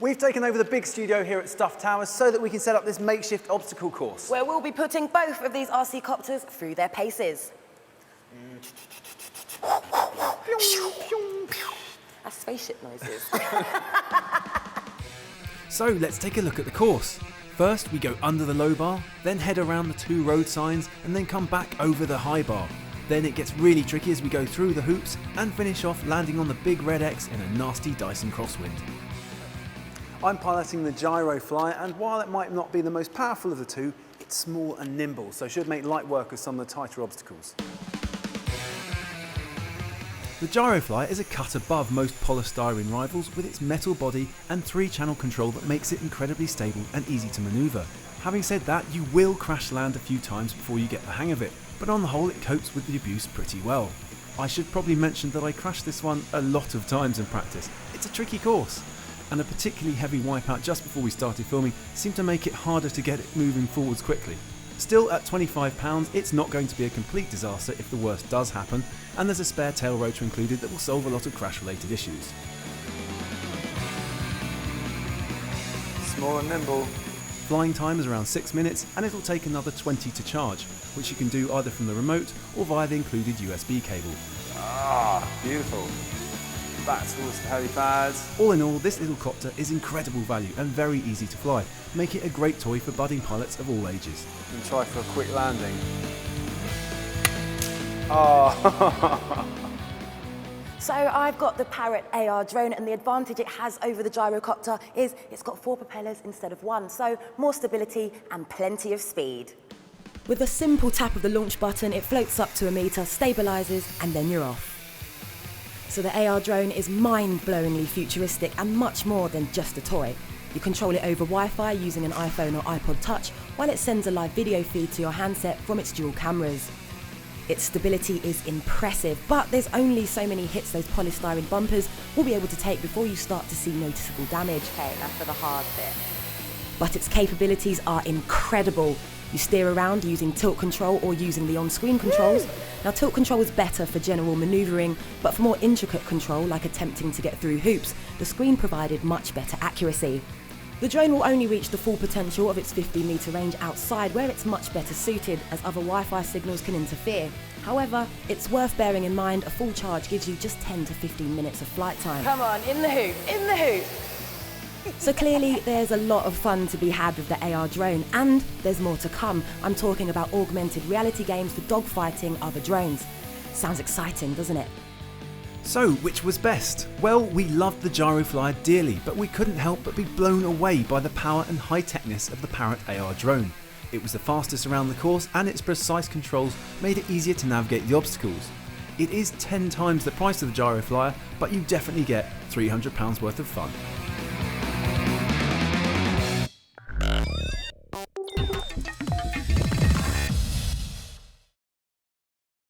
We've taken over the big studio here at Stuff Towers so that we can set up this makeshift obstacle course. Where we'll be putting both of these RC copters through their paces. That's spaceship noises. So let's take a look at the course. First we go under the low bar, then head around the 2 road signs and then come back over the high bar. Then it gets really tricky as we go through the hoops and finish off landing on the big red X in a nasty Dyson crosswind. I'm piloting the Gyro Fly, and while it might not be the most powerful of the two, it's small and nimble, so should make light work of some of the tighter obstacles. The Gyro Fly is a cut above most polystyrene rivals with its metal body and 3-channel control that makes it incredibly stable and easy to manoeuvre. Having said that, you will crash land a few times before you get the hang of it, but on the whole it copes with the abuse pretty well. I should probably mention that I crashed this one a lot of times in practice. It's a tricky course, and a particularly heavy wipeout just before we started filming seemed to make it harder to get it moving forwards quickly. Still, at £25, it's not going to be a complete disaster if the worst does happen, and there's a spare tail rotor included that will solve a lot of crash-related issues. Small and nimble. Flying time is around 6 minutes, and it'll take another 20 to charge, which you can do either from the remote or via the included USB cable. Ah, beautiful. Back towards the helipads. All in all, this little copter is incredible value and very easy to fly, making it a great toy for budding pilots of all ages. And try for a quick landing. Oh. So I've got the Parrot Ar Drone, and the advantage it has over the gyrocopter is it's got 4 propellers instead of 1, so more stability and plenty of speed. With a simple tap of the launch button, it floats up to a meter, stabilises, and then you're off. So the AR drone is mind-blowingly futuristic and much more than just a toy. You control it over Wi-Fi using an iPhone or iPod Touch, while it sends a live video feed to your handset from its dual cameras. Its stability is impressive, but there's only so many hits those polystyrene bumpers will be able to take before you start to see noticeable damage. Okay, now for the hard bit. But its capabilities are incredible. You steer around using tilt control or using the on-screen controls. Now, tilt control is better for general manoeuvring, but for more intricate control, like attempting to get through hoops, the screen provided much better accuracy. The drone will only reach the full potential of its 50-metre range outside, where it's much better suited, as other Wi-Fi signals can interfere. However, it's worth bearing in mind a full charge gives you just 10 to 15 minutes of flight time. Come on, in the hoop, in the hoop! So clearly there's a lot of fun to be had with the AR drone, and there's more to come. I'm talking about augmented reality games for dogfighting other drones. Sounds exciting, doesn't it? So, which was best? Well, we loved the Gyro Flyer dearly, but we couldn't help but be blown away by the power and high-techness of the Parrot Ar Drone. It was the fastest around the course, and its precise controls made it easier to navigate the obstacles. It is 10 times the price of the Gyro Flyer, but you definitely get £300 worth of fun.